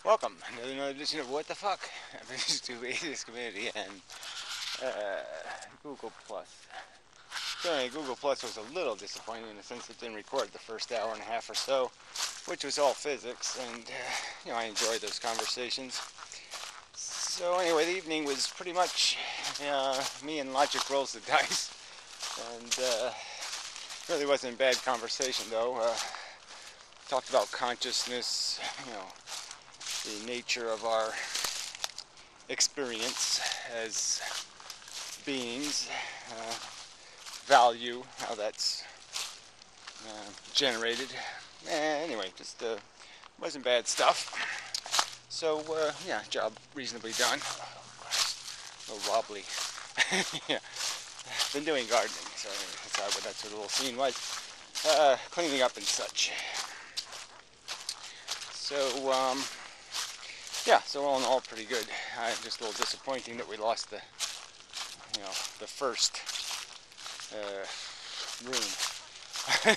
Welcome to another edition of What the Fuck, to Atheist Community and Google Plus. So anyway, Google Plus was a little disappointing in the sense it didn't record the first hour and a half or so, which was all physics, and I enjoyed those conversations. So anyway, the evening was pretty much me and Logic rolls the dice, and really wasn't a bad conversation though. Talked about consciousness, the nature of our experience as beings, value, how that's generated. Anyway, just wasn't bad stuff. So, job reasonably done. A little wobbly. Yeah, been doing gardening, so that's what the little scene was. Cleaning up and such. So, so all in all, pretty good. Just a little disappointing that we lost the first room.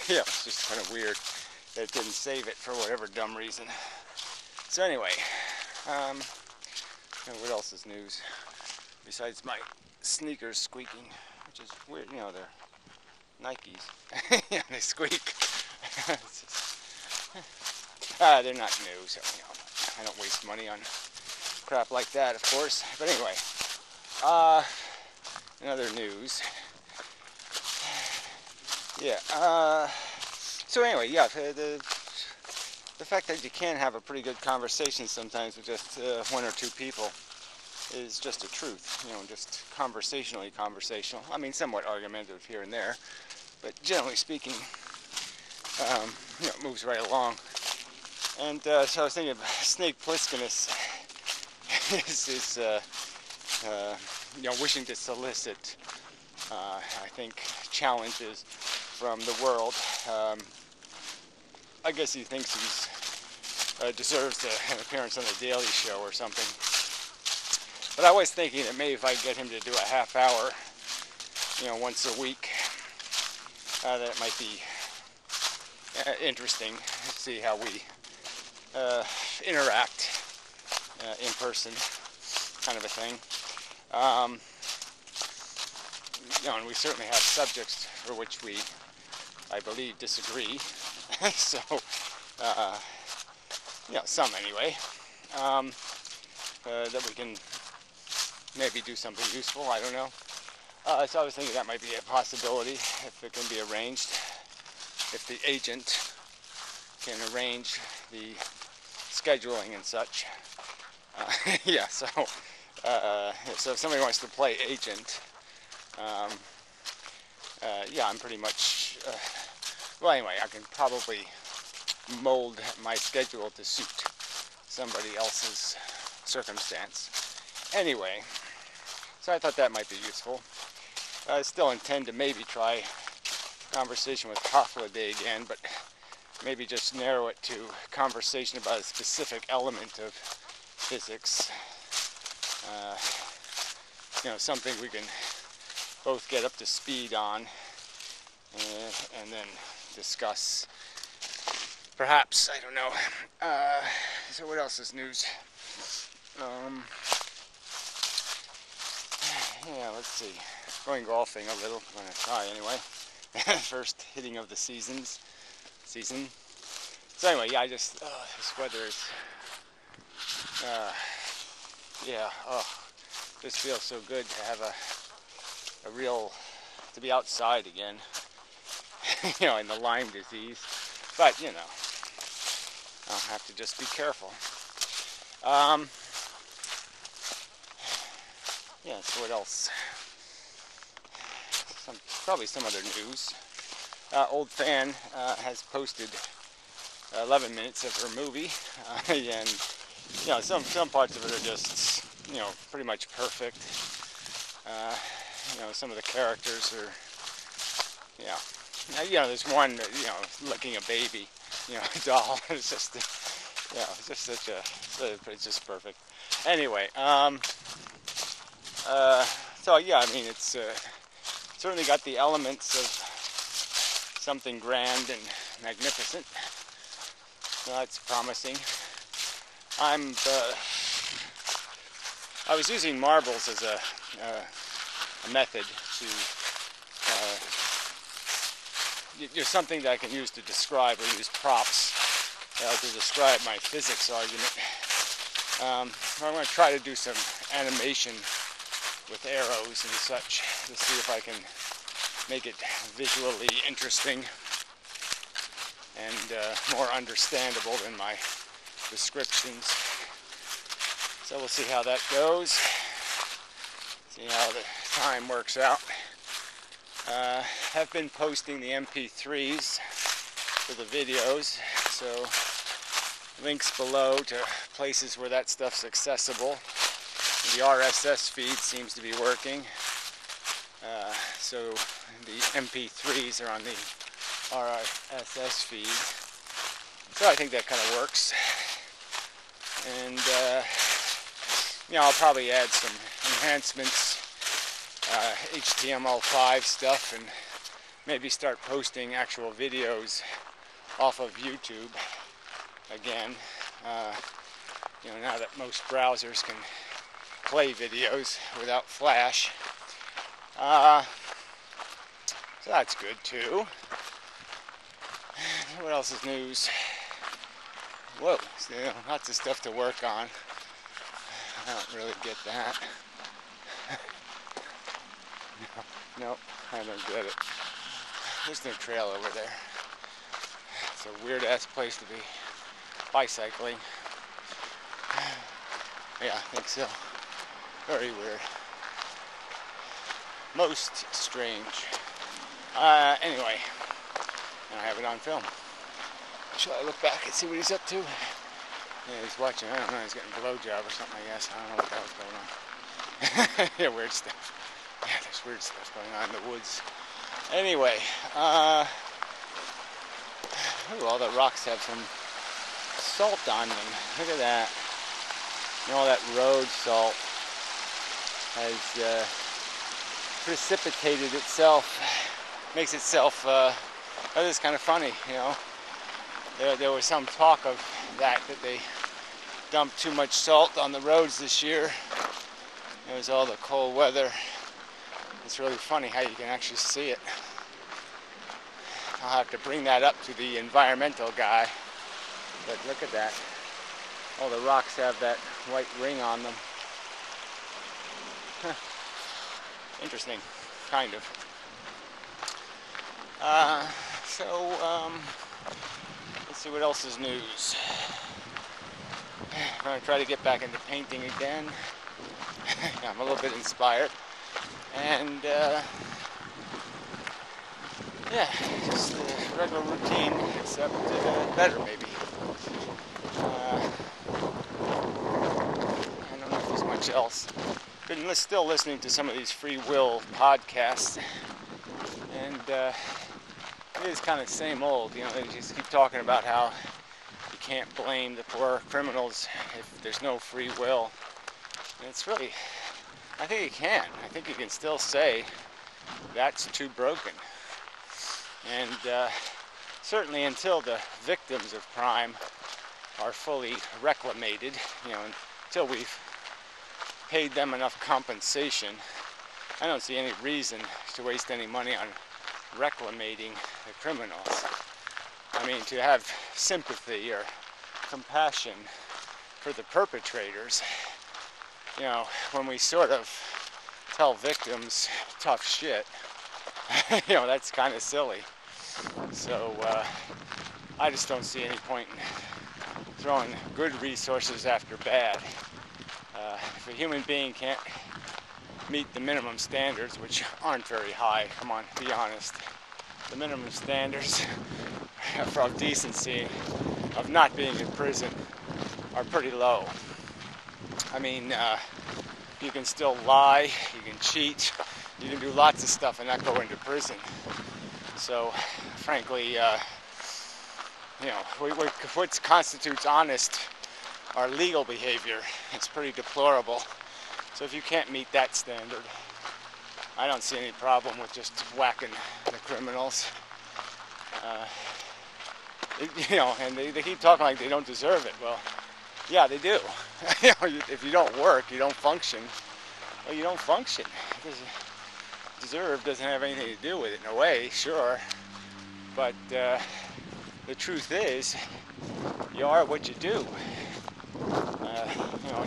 Yeah, it's just kind of weird that it didn't save it for whatever dumb reason. So anyway, what else is news besides my sneakers squeaking, which is weird. They're Nikes. Yeah, they squeak. They're not new, so I don't waste money on crap like that, of course. But anyway, in other news, so anyway, the fact that you can have a pretty good conversation sometimes with just one or two people is just a truth. Just conversational. I mean, somewhat argumentative here and there, but generally speaking, it moves right along. And so I was thinking of Snake Plisskenus is wishing to solicit, I think, challenges from the world. I guess he thinks he deserves an appearance on the Daily Show or something. But I was thinking that maybe if I get him to do a half hour, once a week, that it might be interesting to see how we interact in person, kind of a thing. And we certainly have subjects for which we, I believe, disagree. So, some anyway. That we can maybe do something useful. I don't know. So I was thinking that might be a possibility if it can be arranged. If the agent can arrange the scheduling and such. So if somebody wants to play agent, I'm pretty much, well anyway, I can probably mold my schedule to suit somebody else's circumstance. Anyway, so I thought that might be useful. I still intend to maybe try conversation with Day again, but maybe just narrow it to conversation about a specific element of physics. Something we can both get up to speed on and then discuss. Perhaps, I don't know. So what else is news? Let's see. Going golfing a little. I'm going to try anyway. First hitting of the season. So anyway, this weather is, this feels so good to have to be outside again, in the Lyme disease, but, I'll have to just be careful. So what else? Probably some other news. Old fan has posted 11 minutes of her movie, and some parts of it are just pretty much perfect. Some of the characters are there's one licking a baby, a doll. It's just it's just such it's just perfect. Anyway, it's certainly got the elements of something grand and magnificent. That's promising. I was using marbles as a method to there's something that I can use to describe, or use props to describe my physics argument. I'm going to try to do some animation with arrows and such to see if I can make it visually interesting and more understandable than my descriptions. So we'll see how that goes. See how the time works out. Have been posting the MP3s for the videos, so links below to places where that stuff's accessible. The RSS feed seems to be working, so the MP3s are on the RSS feed. So I think that kind of works. And I'll probably add some enhancements, HTML5 stuff, and maybe start posting actual videos off of YouTube again. Now that most browsers can play videos without Flash. So that's good too. What else is news? Whoa, lots of stuff to work on. I don't really get that. No, I don't get it. There's no trail over there. It's a weird-ass place to be bicycling. Yeah, I think so. Very weird. Most strange. Anyway, and I have it on film. Shall I look back and see what he's up to? Yeah, he's watching. I don't know. He's getting a blowjob or something, I guess. I don't know what the hell's going on. Yeah, weird stuff. Yeah, there's weird stuff going on in the woods. Anyway, all the rocks have some salt on them. Look at that. All that road salt has precipitated itself, makes itself, that is kind of funny, There was some talk of that they dumped too much salt on the roads this year. It was all the cold weather. It's really funny how you can actually see it. I'll have to bring that up to the environmental guy. But look at that. All the rocks have that white ring on them. Huh. Interesting, kind of. Let's see what else is news. I'm going to try to get back into painting again. I'm a little bit inspired. And, yeah, just the regular routine, except better, maybe. I don't know if there's much else. Been still listening to some of these free will podcasts, and it is kind of same old. They just keep talking about how you can't blame the poor criminals if there's no free will. And it's really, I think you can. I think you can still say that's too broken. And certainly until the victims of crime are fully reclamated, until we've paid them enough compensation, I don't see any reason to waste any money on reclamating the criminals. I mean, to have sympathy or compassion for the perpetrators, when we sort of tell victims tough shit, that's kind of silly. So I just don't see any point in throwing good resources after bad. If a human being can't meet the minimum standards, which aren't very high, come on, be honest. The minimum standards of decency, of not being in prison, are pretty low. I mean, you can still lie, you can cheat, you can do lots of stuff and not go into prison. So, frankly, what constitutes honest or legal behavior is pretty deplorable. So if you can't meet that standard, I don't see any problem with just whacking the criminals. And they keep talking like they don't deserve it. Well, Yeah, they do. If you don't work, you don't function. Well, you don't function. Deserve doesn't have anything to do with it in a way, sure. But the truth is, you are what you do.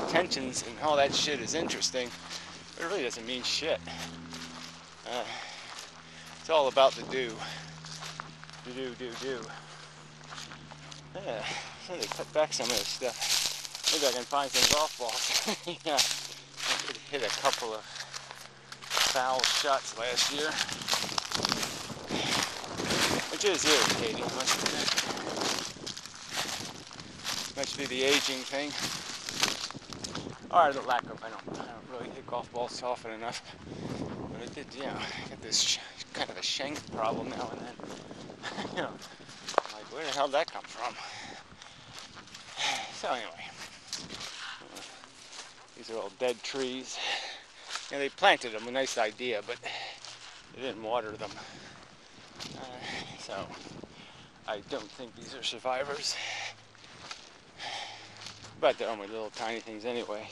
Intentions and all that shit is interesting, but it really doesn't mean shit. Uh, it's all about the do. Do. Yeah, so they cut back some of this stuff. Maybe I can find some golf balls. Yeah, I did hit a couple of foul shots last year, which is irritating. Must be the aging thing. Or the lack of, I don't really hit golf balls often enough. But I did, I get this kind of a shank problem now and then. I'm like, where the hell did that come from? So anyway, these are all dead trees. They planted them, a nice idea, but they didn't water them. So I don't think these are survivors. But they're only little tiny things anyway,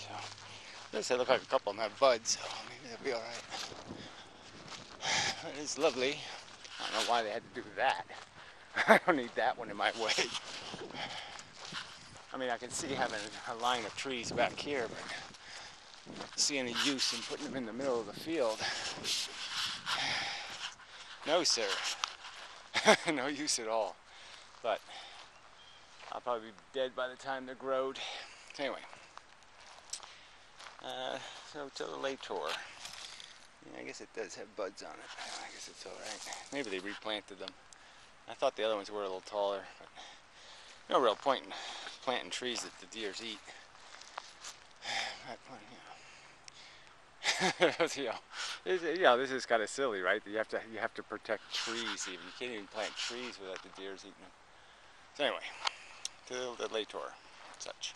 so they look like a couple of them have buds, so maybe they'll be alright. It's lovely. I don't know why they had to do that. I don't need that one in my way. I mean, I can see having a line of trees back here, but I don't see any use in putting them in the middle of the field. No, sir. No use at all. But I'll probably be dead by the time they're growed. So anyway, so to the Lator. Yeah, I guess it does have buds on it. I guess it's alright. Maybe they replanted them. I thought the other ones were a little taller, but no real point in planting trees that the deers eat. This is kind of silly, right? You have to protect trees even. You can't even plant trees without the deers eating them. So anyway, to the Lator, such.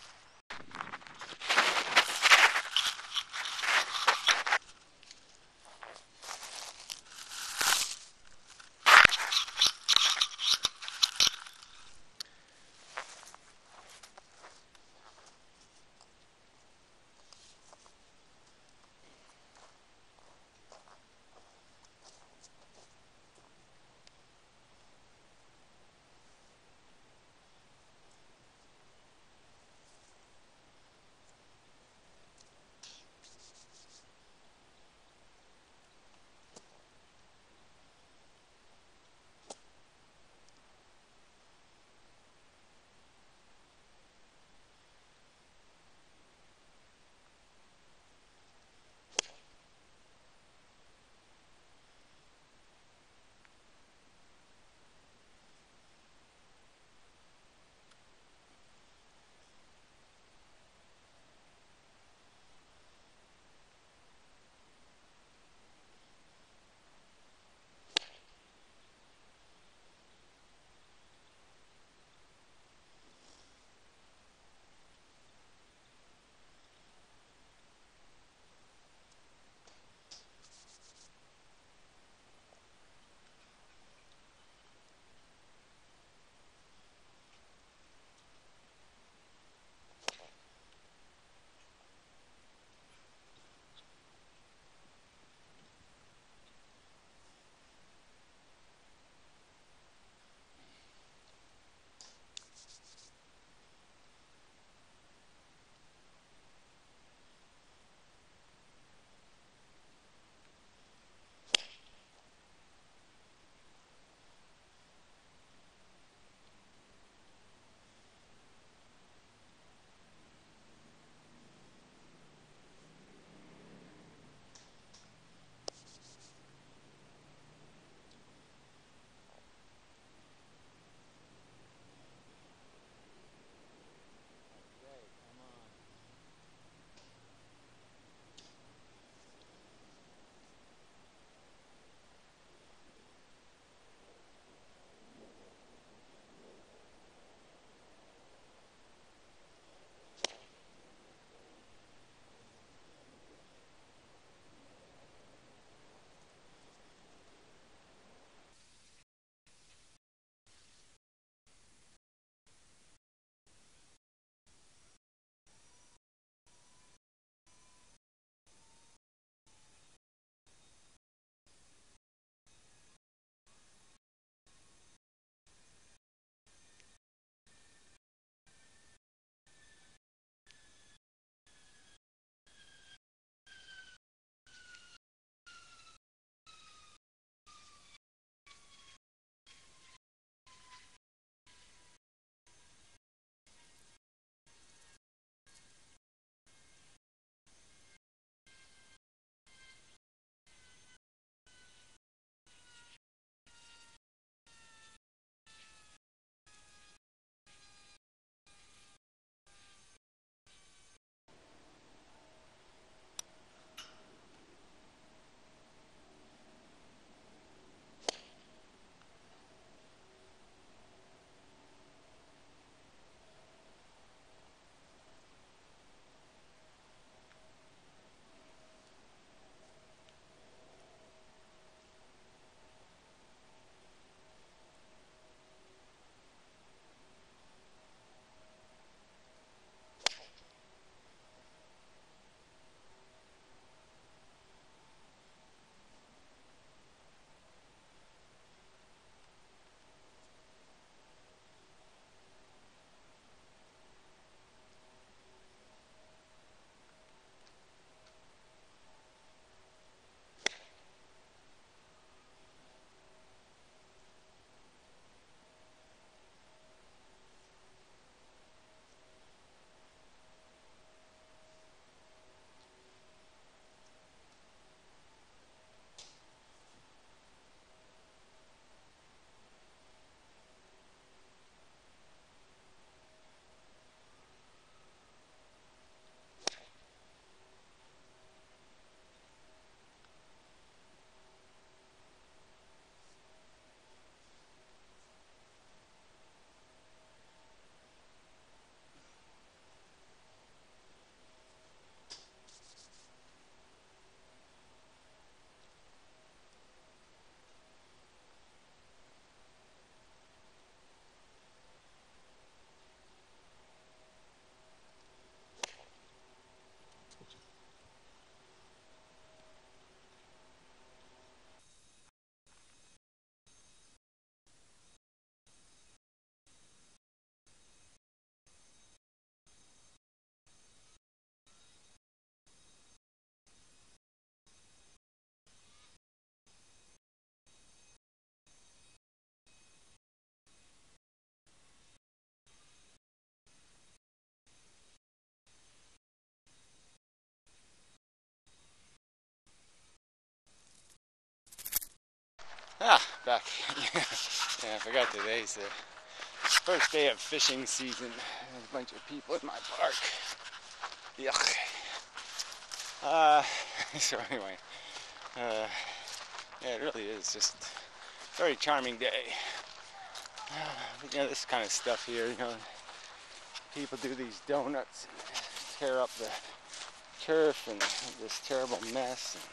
Back. Yeah, I forgot today's the first day of fishing season. There's a bunch of people in my park. Yuck. So anyway, yeah, it really is just a very charming day. You know, this kind of stuff here, you know, people do these donuts and tear up the turf and this terrible mess. And,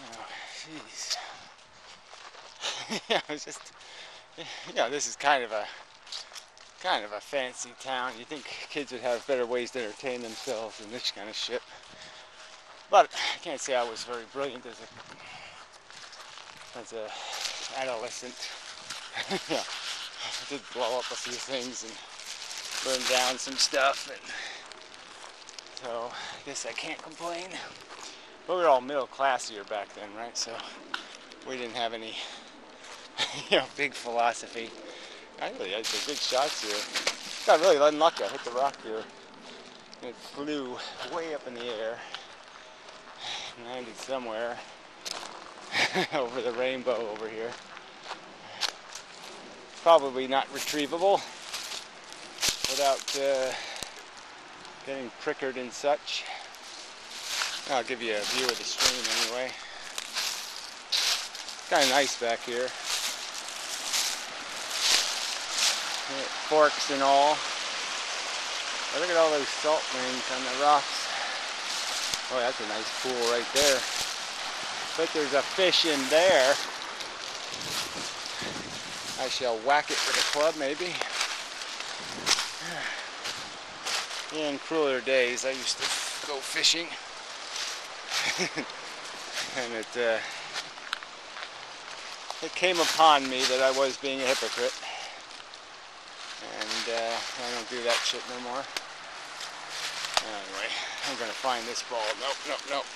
you know, jeez. Yeah, it's just, you know, this is kind of a fancy town. You think kids would have better ways to entertain themselves than this kind of shit. But I can't say I was very brilliant as a adolescent. Yeah, I did blow up a few things and burn down some stuff, and so I guess I can't complain. But we were all middle class here back then, right? So we didn't have any, you know, big philosophy. I really had some good shots here. Got really unlucky. I hit the rock here, and it flew way up in the air, landed somewhere over the rainbow over here. Probably not retrievable without getting prickered and such. I'll give you a view of the stream anyway. Kind of nice back here. Forks and all. But look at all those salt rings on the rocks. Oh, that's a nice pool right there. But there's a fish in there. I shall whack it with a club, maybe. In crueler days, I used to go fishing. And it came upon me that I was being a hypocrite. And I don't do that shit no more. Anyway, I'm gonna find this ball. Nope.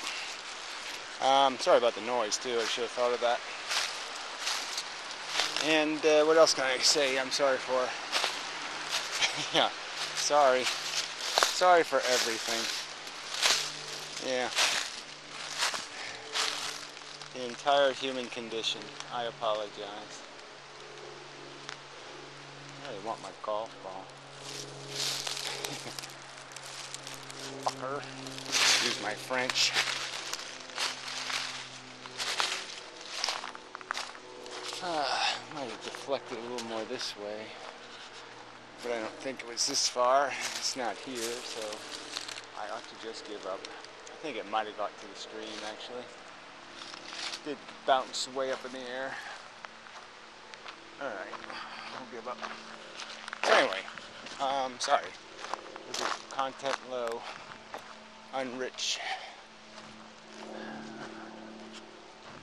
Sorry about the noise too. I should have thought of that. And what else can I say? I'm sorry for. Yeah, sorry for everything. Yeah, the entire human condition. I apologize. I really want my golf ball. Fucker. Excuse my French. Might have deflected a little more this way, but I don't think it was this far. It's not here, so I ought to just give up. I think it might have got to the stream, actually. It did bounce way up in the air. Alright, I'll give up. So anyway, sorry. This is content low, unrich.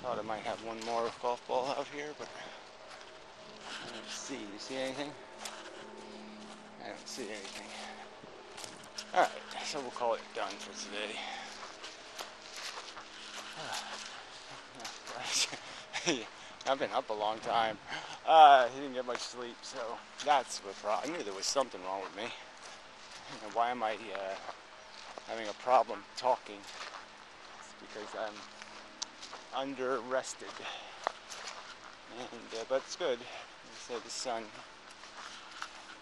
Thought I might have one more golf ball out here, but I don't see. You see anything? I don't see anything. Alright, so we'll call it done for today. I've been up a long time. He didn't get much sleep, so that's the problem. I knew there was something wrong with me. And why am I having a problem talking? It's because I'm under rested, and but it's good. Like I said, the sun,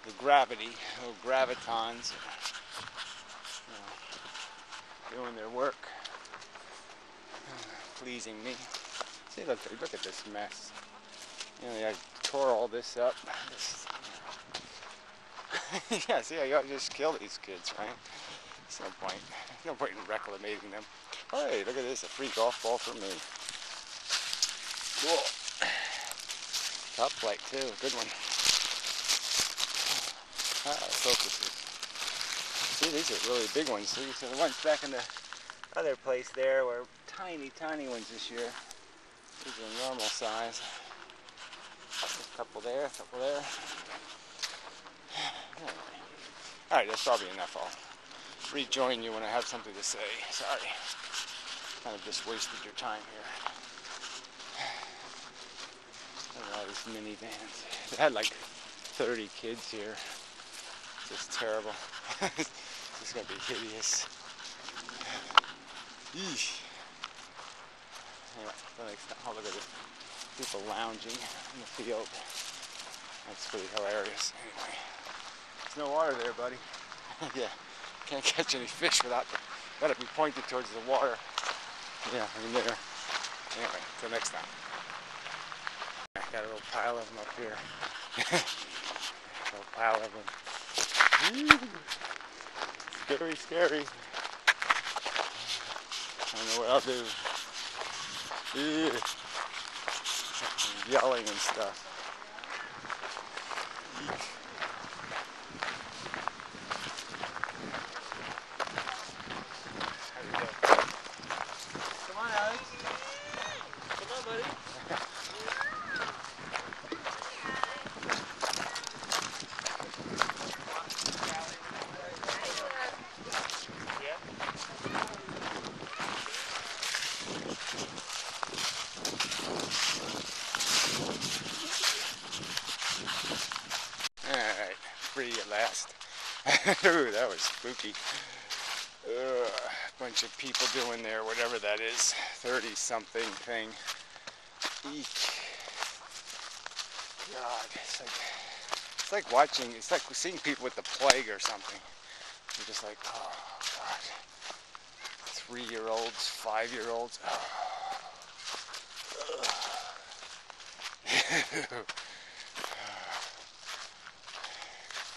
the gravity, little gravitons, you know, doing their work, pleasing me. See, look at this mess. You know, I tore all this up. Yeah, see, I gotta just kill these kids, right? There's no point. There's no point in reclamating them. Oh, hey, look at this, a free golf ball for me. Cool. Top flight too, good one. Focuses. See, these are really big ones. See, so the ones back in the other place there were tiny, tiny ones this year. These are normal size. A couple there, a couple there. Anyway. Alright, that's probably enough. I'll rejoin you when I have something to say. Sorry. Kind of just wasted your time here. Look at all these minivans. They had like 30 kids here. It's just terrible. This is going to be hideous. Eesh. Anyway, till next time. Oh, look at this. People lounging in the field. That's pretty hilarious. Anyway, there's no water there, buddy. Yeah, can't catch any fish without the, gotta be pointed towards the water. Yeah, in there. Anyway, till next time. I got a little pile of them up here. A little pile of them. Scary, scary. I don't know what I'll do. Yelling and stuff. Come on, Alex. Come on, buddy. Alright, free at last. Ooh, that was spooky. Bunch of people doing their whatever that is, 30-something thing. Eek. God, it's like watching, it's like seeing people with the plague or something. You're just like, oh God. 3-year-olds, 5-year-olds. Oh.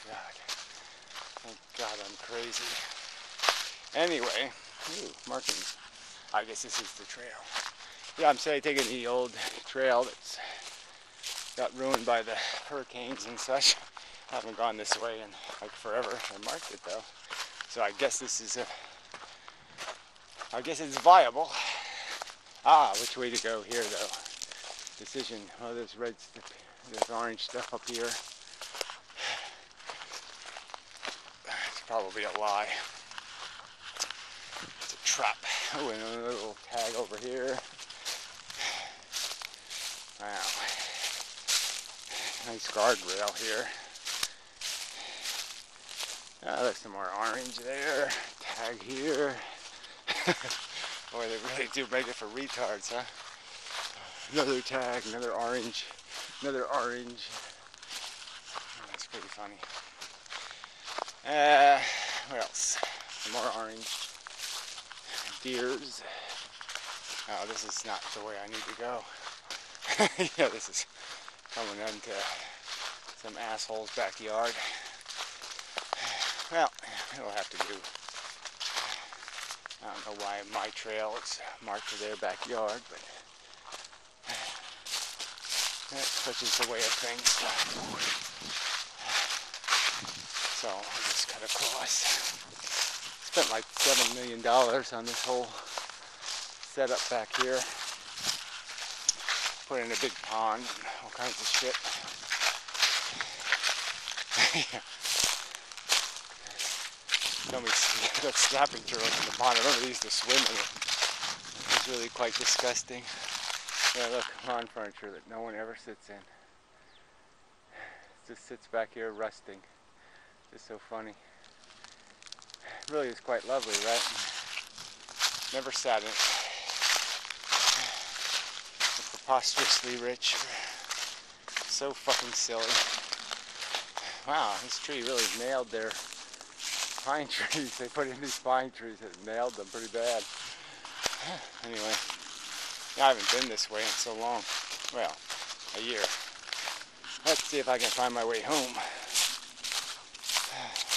God. Thank God I'm crazy. Anyway, markings. I guess this is the trail. Yeah, I'm taking the old trail that's got ruined by the hurricanes and such. I haven't gone this way in like forever. I marked it though. So I guess this is I guess it's viable. Which way to go here though? Decision. Oh, there's there's orange stuff up here. It's probably a lie. It's a trap. Oh, and a little tag over here. Wow. Nice guardrail here. There's some more orange there. Tag here. Boy, they really do make it for retards, huh? Another tag, another orange, another orange. That's pretty funny. What else? Some more orange. Deers. Oh, this is not the way I need to go. Yeah, this is coming into some asshole's backyard. Well, it'll have to do. I don't know why my trail is marked to their backyard, but such is the way of things. So I'll just cut across. Spent like $7 million on this whole setup back here. Put in a big pond and all kinds of shit. Tell me that snapping turtle in the pond. I remember they used to swim in it. It was really quite disgusting. Yeah, look, lawn furniture that no one ever sits in. It just sits back here rusting. Just so funny. It really is quite lovely, right? Never sat in it. It's preposterously rich. So fucking silly. Wow, this tree really nailed their pine trees. They put in these pine trees that nailed them pretty bad. Anyway, I haven't been this way in so long. Well, a year. Let's see if I can find my way home.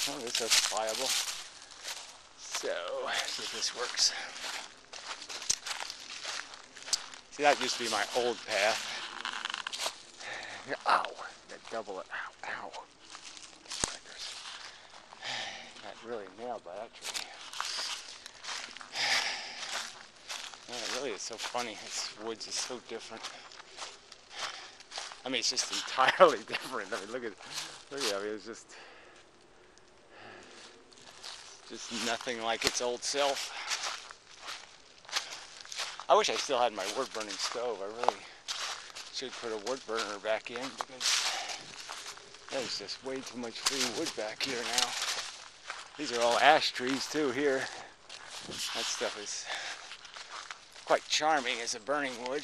Oh, this looks viable. So, see if this works. See, that used to be my old path. Ow! That double it. Ow, ow. Got really nailed by that tree. Man, it really is so funny. This woods is so different. I mean, it's just entirely different. I mean, look at it. I mean, it's just nothing like its old self. I wish I still had my wood burning stove. I really should put a wood burner back in because there's just way too much free wood back here now. These are all ash trees too here. That stuff is quite charming as a burning wood.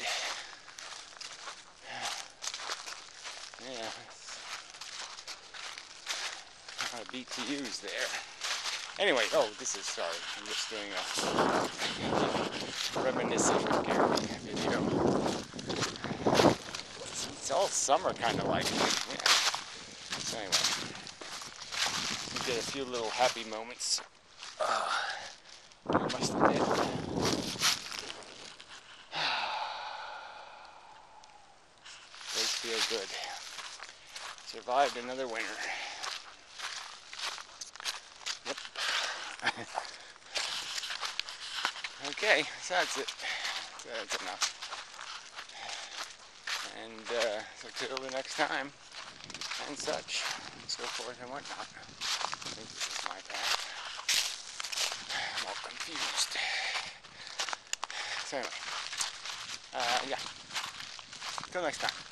Yeah, not a beat to use there. Anyway, oh, sorry, I'm just doing a reminiscing with Gary video. It's all summer kind of like, yeah. So anyway, we get a few little happy moments. I must admit. Those feel good. Survived another winter. Yep. Okay, so that's it. So that's enough. And so till the next time, and such, and so forth and whatnot. I think this is my path. I'm all confused. So anyway, yeah. Till next time.